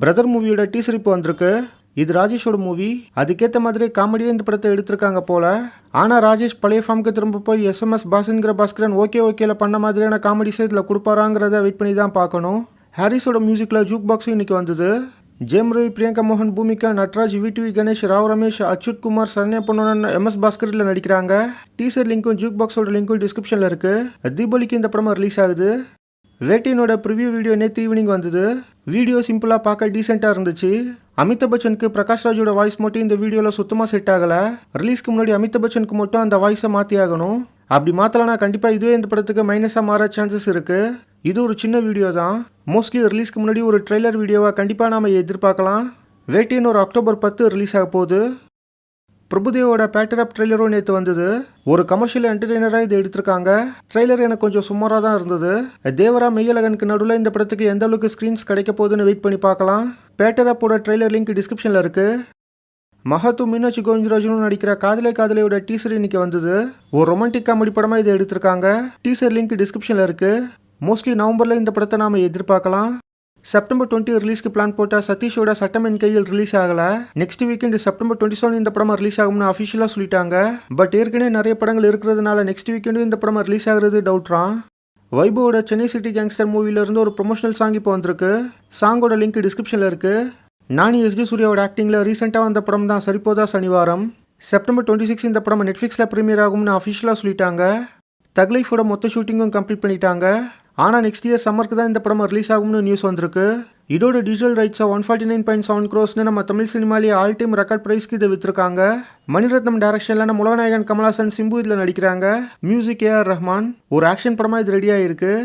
Brother மூவியோட teaser இப்போ வந்திருக்கு. இது ராஜேஷோட மூவி. அதுக்கேற்ற மாதிரி காமெடியாக இந்த படத்தை எடுத்திருக்காங்க போல. ஆனால் ராஜேஷ் பழைய ஃபார்முக்கு திரும்ப போய் எஸ்எம்எஸ் பாஸ்ங்கிற பாஸ்கரன் ஓகேல பண்ண மாதிரியான காமெடிஸை இதில் கொடுப்பாராங்கிறத வெயிட் பண்ணி தான் பார்க்கணும். ஹாரிஸோட மியூசிக்கில் ஜூக் பாக்ஸும் இன்னைக்கு வந்தது. ஜெயம் ரவி, பிரியங்கா மோகன், பூமிகா, நட்ராஜ், விடிவி கணேஷ், ராவ் ரமேஷ், அச்சுத் குமார், சரண்யா பொன்னன், எம்எஸ் பாஸ்கரில் நடிக்கிறாங்க. டீசர் லிங்க்கும் ஜூக் பாக்ஸோட லிங்க்கும் டிஸ்கிரிப்ஷனில் இருக்குது. தீபாவளிக்கு இந்த படம் ரிலீஸ் ஆகுது. வேட்டையினோட ப்ரிவியூ வீடியோ நேற்று ஈவினிங் வந்தது. வீடியோ சிம்பிளாக பார்க்க டீசெண்டாக இருந்துச்சு. அமிதாப் பச்சனுக்கு பிரகாஷ் ராஜோட வாய்ஸ் மட்டும் இந்த வீடியோவில் சுத்தமாக செட் ஆகலை. ரிலீஸ்க்கு முன்னாடி அமிதாப் பச்சனுக்கு மட்டும் அந்த வாய்ஸை மாற்றி ஆகணும். அப்படி மாற்றலனா கண்டிப்பாக இதுவே இந்த படத்துக்கு மைனஸாக மாற சான்சஸ் இருக்குது. இது ஒரு சின்ன வீடியோ தான். மோஸ்ட்லி ரிலீஸ்க்கு முன்னாடி ஒரு ட்ரெய்லர் வீடியோவை கண்டிப்பாக நாம் எதிர்பார்க்கலாம். வேட்டையின் ஒரு அக்டோபர் 10 ரிலீஸ் ஆக போகுது. பிரபுதேவோட பேட்டர் அப் ட்ரெய்லரும் நேற்று வந்தது. ஒரு கமர்ஷியல் என்டர்டெய்னராக இது எடுத்திருக்காங்க. ட்ரெய்லர் எனக்கு கொஞ்சம் சுமாராக தான் இருந்தது. தேவரா மெய்யழகனுக்கு நடுவில் இந்த படத்துக்கு எந்த அளவுக்கு ஸ்க்ரீன்ஸ் கிடைக்க போகுதுன்னு வெயிட் பண்ணி பார்க்கலாம். பேட்டர் அப்போட ட்ரெய்லர் லிங்க் டிஸ்கிரிப்ஷனில் இருக்குது. மஹாத்து, மீனாட்சி கோவிந்தராஜனும் நடிக்கிற காதலே காதலையோட டீசர் இன்னைக்கு வந்தது. ஒரு ரொமான்டிக் காமெடி படமாக இதை எடுத்திருக்காங்க. டீசர் லிங்க் டிஸ்கிரிப்ஷனில் இருக்குது. மோஸ்ட்லி நவம்பரில் இந்த படத்தை நாம் எதிர்பார்க்கலாம். செப்டம்பர் 20 ரிலீஸ்க்கு பிளான் போட்ட சதீஷோட சட்டம் என் கையில் ரிலீஸ் ஆகலை. நெக்ஸ்ட் வீக்கெண்ட் செப்டம்பர் 27 இந்த படம் ரிலீஸ் ஆகும்னு அஃபிஷியலாக சொல்லிட்டாங்க. பட் ஏற்கனவே நிறைய படங்கள் இருக்கிறதுனால நெக்ஸ்ட் வீக்கெண்டும் இந்த படம் ரிலீஸ் ஆகிறது டவுட்றான். வைபவோட சென்னை சிட்டி கேங்ஸ்டர் மூவிலேருந்து ஒரு ப்ரொமோஷனல் சாங் இப்போ வந்திருக்கு. சாங்கோட லிங்க் டிஸ்கிரிப்ஷனில் இருக்குது. நானி எஸ்டி சூர்யாவோட ஆக்டிங்கில் ரீசெண்டாக வந்த படம் தான் சரிபோதா சனிவாரம். செப்டம்பர் 26 இந்த படம் நெட்ஃப்ளிக்ஸில் ப்ரீமியர் ஆகும்னு அஃபிஷியலாக சொல்லிட்டாங்க. தக் லைஃபோட மொத்த ஷூட்டிங்கும் கம்ப்ளீட் பண்ணிட்டாங்க. ஆனால் நெக்ஸ்ட் இயர் சம்மருக்கு தான் இந்த படம் ரிலீஸ் ஆகும்னு நியூஸ் வந்திருக்கு. இதோட டிஜிட்டல் ரைட்ஸை 149.7 crores நம்ம தமிழ் சினிமாலேயே ஆல் டைம் ரெக்கார்ட் ப்ரைஸ்க்கு இதை விற்றுருக்காங்க. மணிரத்னம் டைரக்ஷனில் உலகநாயகன் கமல்ஹாசன், சிம்பு இதில் நடிக்கிறாங்க. Music AR Rahman. ஒரு ஆக்ஷன் படமாக இது ரெடியாக இருக்குது.